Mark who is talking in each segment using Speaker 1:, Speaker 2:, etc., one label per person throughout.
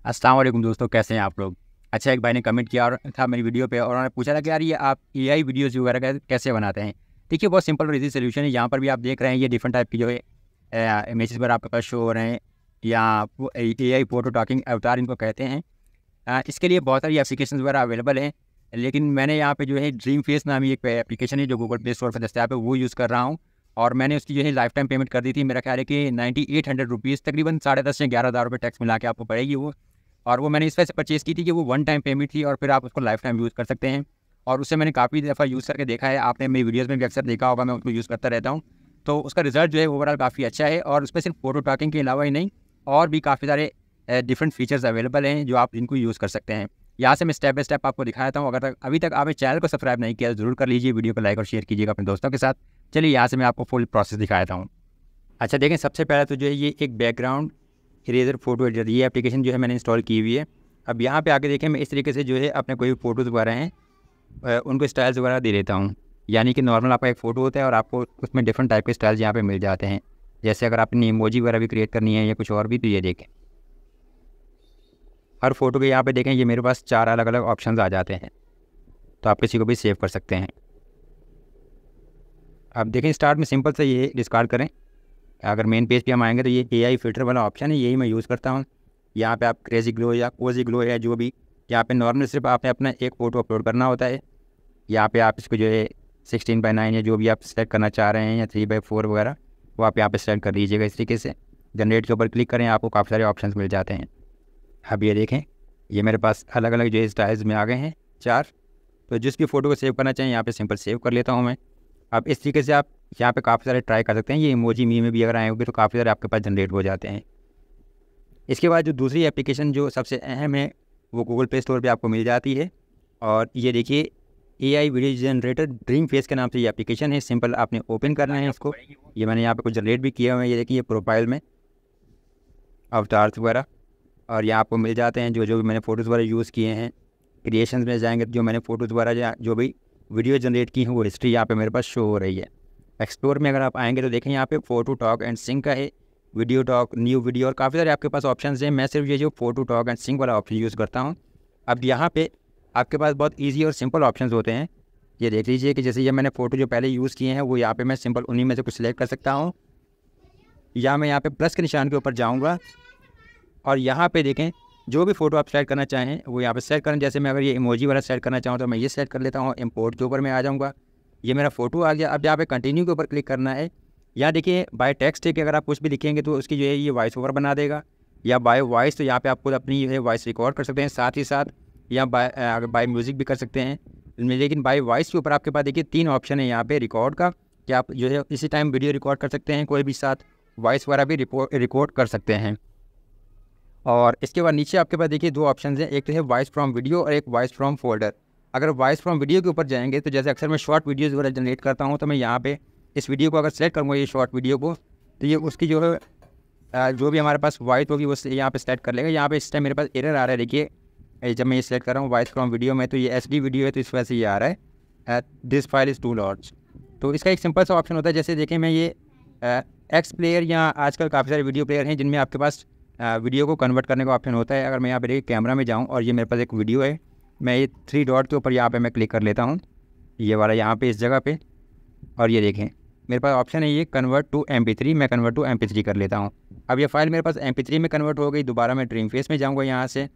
Speaker 1: अस्सलाम वालेकुम दोस्तों, कैसे हैं आप लोग। अच्छा, एक भाई ने कमेंट किया और था मेरी वीडियो पे और उन्होंने पूछा था कि यार ये आप एआई वीडियोज़ वगैरह कैसे बनाते हैं। देखिए, बहुत सिंपल और ईज़ी सॉल्यूशन है। यहाँ पर भी आप देख रहे हैं ये डिफरेंट टाइप की जो है इमेजेस पर आपके पास शो हो रहे हैं, या एआई फोटो टॉकिंग अवतार इनको कहते हैं। इसके लिए बहुत सारी एप्लीकेशंस वगैरह अवेलेबल हैं, लेकिन मैंने यहाँ पे जो है ड्रीम फेस नामी एक एप्लीकेशन है जो गूगल प्ले स्टोर पर दस्तियाब है, वो यूज़ कर रहा हूँ। और मैंने उसकी जो है लाइफ टाइम पेमेंट कर दी थी। मेरा ख्याल है कि 9800 रुपीज़, तकरीबन 10.5 से 11,000 रुपये टैक्स मिला के आपको पड़ेगी वो। और वो मैंने इस वजह से परचेज़ की थी कि वो वन टाइम पेमेंट थी और फिर आप उसको लाइफ टाइम यूज़ कर सकते हैं। और उससे मैंने काफ़ी दफ़ा यूज़ करके देखा है, आपने मेरी वीडियोज़ में भी अक्सर देखा होगा, मैं उसको यूज़ करता रहता हूँ। तो उसका रिज़ल्ट जो है ओवरऑल काफ़ी अच्छा है, और उसमें सिर्फ फ़ोटो टॉकिंग के अलावा ही नहीं, और भी काफ़ी सारे डिफरेंट फीचर्स अवेलेबल हैं जो आप इनको यूज़ कर सकते हैं। यहाँ से मैं स्टेप बाय स्टेप आपको दिखाता हूँ। अगर अभी तक आपने चैनल को सब्सक्राइब नहीं किया तो ज़रूर कर लीजिए, वीडियो को लाइक और शेयर कीजिएगा अपने दोस्तों के साथ। चलिए यहाँ से मैं आपको फुल प्रोसेस दिखाता हूँ। अच्छा देखें, सबसे पहले तो जो है ये एक बैकग्राउंड इरेजर फोटो एडिटर, ये एप्लीकेशन जो है मैंने इंस्टॉल की हुई है। अब यहाँ पे आके देखें, मैं इस तरीके से जो है अपने कोई फ़ोटोज़ वगैरह हैं उनको स्टाइल्स वगैरह दे देता हूँ। यानी कि नॉर्मल आपका एक फ़ोटो होता है और आपको उसमें डिफरेंट टाइप के स्टाइल्स यहाँ पे मिल जाते हैं। जैसे अगर आपने इमोजी वगैरह भी क्रिएट करनी है या कुछ और भी, तो ये देखें, हर फ़ोटो के यहाँ पे देखें ये मेरे पास 4 अलग अलग ऑप्शंस आ जाते हैं, तो आप किसी को भी सेव कर सकते हैं। अब देखें, स्टार्ट में सिंपल से ये डिस्कार्ड करें। अगर मेन पेज पे हम आएंगे तो ये एआई फ़िल्टर वाला ऑप्शन है, यही मैं यूज़ करता हूँ। यहाँ पे आप क्रेजी ग्लो या कोजी ग्लो या जो भी, यहाँ पे नॉर्मल सिर्फ आपने अपना एक फ़ोटो अपलोड करना होता है। यहाँ पे आप इसको जो है 16:9 या जो भी आप सेलेक्ट करना चाह रहे हैं, या 3:4 वगैरह, वो आप यहाँ पे सेलेक्ट कर लीजिएगा इस तरीके से। जनरेट के ऊपर क्लिक करें, आपको काफ़ी सारे ऑप्शंस मिल जाते हैं। अब ये देखें, ये मेरे पास अलग अलग जो है स्टाइल्स में आ गए हैं 4। तो जिस भी फ़ोटो को सेव करना चाहें यहाँ पे सिंपल सेव कर लेता हूँ मैं। अब इस तरीके से आप यहाँ पे काफ़ी सारे ट्राई कर सकते हैं। ये इमोजी मी में भी अगर आए होंगे तो काफ़ी सारे आपके पास जनरेट हो जाते हैं। इसके बाद जो दूसरी एप्लीकेशन जो सबसे अहम है, वो गूगल प्ले स्टोर पे आपको मिल जाती है। और ये देखिए, AI video generator dream face के नाम से ये एप्लीकेशन है। सिंपल आपने ओपन करना है इसको। ये मैंने यहाँ पे कुछ जनरेट भी किया हुआ है, ये देखिए, ये प्रोफाइल में अवतार्स वगैरह, और यहाँ आपको मिल जाते हैं जो जो भी मैंने फ़ोटोज़ वगैरह यूज़ किए हैं। क्रिएशंस में जाएंगे तो जो मैंने फ़ोटोज़ वगैरह जो भी वीडियो जनरेट की हैं वो हिस्ट्री यहाँ पे मेरे पास शो हो रही है। एक्सप्लोर में अगर आप आएंगे तो देखें, यहाँ पे फ़ोटो टॉक एंड सिंक का है, वीडियो टॉक, न्यू वीडियो, और काफ़ी सारे आपके पास ऑप्शंस हैं। मैं सिर्फ ये जो फ़ोटो टॉक एंड सिंक वाला ऑप्शन यूज़ करता हूँ। अब यहाँ पे आपके पास बहुत ईजी और सिंपल ऑप्शंस होते हैं। ये देख लीजिए कि जैसे ये मैंने फ़ोटो जो पहले यूज़ किए हैं वो यहाँ पे मैं सिंपल उन्हीं में से कुछ सिलेक्ट कर सकता हूँ, या मैं यहाँ पे प्लस के निशान के ऊपर जाऊँगा और यहाँ पे देखें जो भी फ़ोटो आप सेलेक्ट करना चाहें वो यहाँ पे सेलेक्ट करें। जैसे मैं अगर ये इमोजी वाला सेलेक्ट करना चाहूँ तो मैं ये सेलेक्ट कर लेता हूँ, इंपोर्ट के ऊपर मैं आ जाऊँगा, ये मेरा फ़ोटो आ गया। अब यहाँ पे कंटिन्यू के ऊपर क्लिक करना है। यहाँ देखिए, बाय टेक्स्ट है कि अगर आप कुछ भी लिखेंगे तो उसकी जो है ये वॉइस ओवर बना देगा, या बाय वॉइस तो यहाँ पे आप खुद अपनी जो है वॉइस रिकॉर्ड कर सकते हैं साथ ही साथ, या बाय म्यूज़िक भी कर सकते हैं। लेकिन बाय वॉइस के ऊपर आपके पास देखिए 3 ऑप्शन है यहाँ पे रिकॉर्ड का, कि आप जो है इसी टाइम वीडियो रिकॉर्ड कर सकते हैं, कोई भी साथ वॉइस वगैरह भी रिकॉर्ड कर सकते हैं। और इसके बाद नीचे आपके पास देखिए 2 ऑप्शंस हैं, एक तो है वॉइस फ्रॉम वीडियो और एक वॉइस फ्रॉम फोल्डर। अगर वॉइस फ्रॉम वीडियो के ऊपर जाएंगे तो जैसे अक्सर मैं शॉर्ट वीडियोज़ वगैरह जनरेट करता हूँ, तो मैं यहाँ पे इस वीडियो को अगर सेलेक्ट करूँगा, ये शॉर्ट वीडियो को, तो ये उसकी जो है जो भी हमारे पास वॉइस होगी वो यहाँ पे सेलेक्ट कर लेगा। यहाँ पे इस टाइम मेरे पास एरर आ रहा है, देखिए जब मैं ये सेलेक्ट कर रहा हूँ वॉइस फ्रॉम वीडियो में, तो ये HD वीडियो है तो इस वजह से ये आ रहा है this file is too large. तो इसका एक सिंपल सा ऑप्शन होता है, जैसे देखें मैं ये एक्स प्लेयर, या आजकल काफ़ी सारे वीडियो प्लेयर हैं जिनमें आपके पास वीडियो को कन्वर्ट करने का ऑप्शन होता है। अगर मैं यहाँ पे कैमरा में जाऊँ और ये मेरे पास एक वीडियो है, मैं ये 3 डॉट के ऊपर यहाँ पे मैं क्लिक कर लेता हूँ, ये वाला यहाँ पे इस जगह पे, और ये देखें मेरे पास ऑप्शन है ये कन्वर्ट टू MP3, मैं कन्वर्ट टू MP3 कर लेता हूँ। अब ये फाइल मेरे पास MP3 में कन्वर्ट हो गई। दोबारा मैं ड्रीम फेस में जाऊँगा यहाँ से।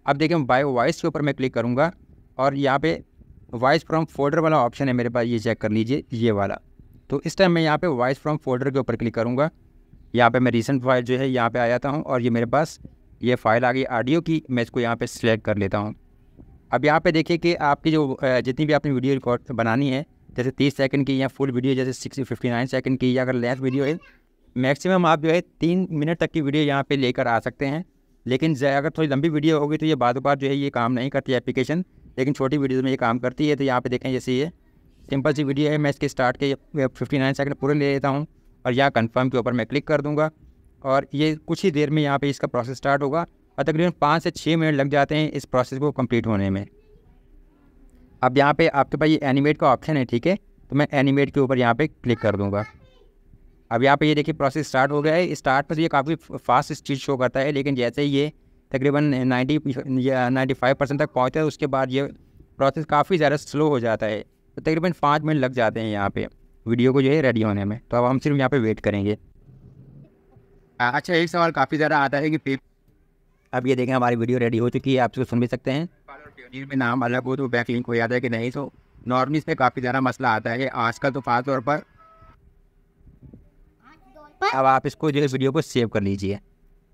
Speaker 1: अब देखें बाय वॉइस के ऊपर मैं क्लिक करूँगा और यहाँ पे वॉइस फ्रॉम फोल्डर वाला ऑप्शन है मेरे पास, ये चेक कर लीजिए ये वाला। तो इस टाइम मैं यहाँ पे वॉइस फ्रॉम फोल्डर के ऊपर क्लिक करूँगा। यहाँ पे मैं रीसेंट फाइल जो है यहाँ पे आ जाता हूँ और ये मेरे पास ये फ़ाइल आ गई ऑडियो की, मैं इसको यहाँ पे सिलेक्ट कर लेता हूँ। अब यहाँ पे देखिए कि आपकी जो जितनी भी आपने वीडियो रिकॉर्ड बनानी है, जैसे 30 सेकंड की या फुल वीडियो जैसे 59 सेकंड की, या अगर लेंथ वीडियो है, मैक्सिमम आप जो है 3 मिनट तक की वीडियो यहाँ पे लेकर आ सकते हैं। लेकिन अगर थोड़ी लंबी वीडियो होगी तो ये बाद बार जो है ये काम नहीं करती एप्लीकेशन, लेकिन छोटी वीडियोज़ में ये काम करती है। तो यहाँ पर देखें, जैसे ये सिंपल सी वीडियो है, मैं इसके स्टार्ट के 59 सेकंड पूरे ले लेता हूँ और यहाँ कन्फर्म के ऊपर मैं क्लिक कर दूँगा और ये कुछ ही देर में यहाँ पे इसका प्रोसेस स्टार्ट होगा और तकरीबन 5 से 6 मिनट लग जाते हैं इस प्रोसेस को कंप्लीट होने में। अब यहाँ पे आपके पास ये एनिमेट का ऑप्शन है, ठीक है, तो मैं एनिमेट के ऊपर यहाँ पे क्लिक कर दूँगा। अब यहाँ पे ये देखिए प्रोसेस स्टार्ट हो गया है। स्टार्ट पर तो ये काफ़ी फास्ट स्पीड शो करता है, लेकिन जैसे ही ये तकरीबन 90 या 95% तक पहुँचता है। उसके बाद ये प्रोसेस काफ़ी ज़्यादा स्लो हो जाता है, तो तकरीबन 5 मिनट लग जाते हैं यहाँ पे वीडियो को जो है रेडी होने में। तो अब हम सिर्फ यहाँ पे वेट करेंगे। अच्छा, एक सवाल काफ़ी ज़्यादा आता है कि अब ये देखें हमारी वीडियो रेडी हो चुकी है, आप इसको सुन भी सकते हैं। प्योनियर में नाम अलग हो तो बैक लिंक हो जाता है कि नहीं, तो नॉर्मली इस पर काफ़ी ज़्यादा मसला आता है आजकल, तो खास तौर पर अब आप इसको जो है वीडियो को सेव कर लीजिए।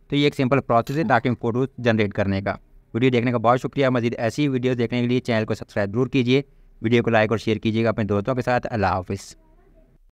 Speaker 1: तो ये एक सिंपल प्रोसेस है ताकि फ़ोटो जनरेट करने का। वीडियो देखने का बहुत शुक्रिया। मज़ीद ऐसी वीडियो देखने के लिए चैनल को सब्सक्राइब जरूर कीजिए, वीडियो को लाइक और शेयर कीजिएगा अपने दोस्तों के साथ। अल्लाह हाफ़िज़।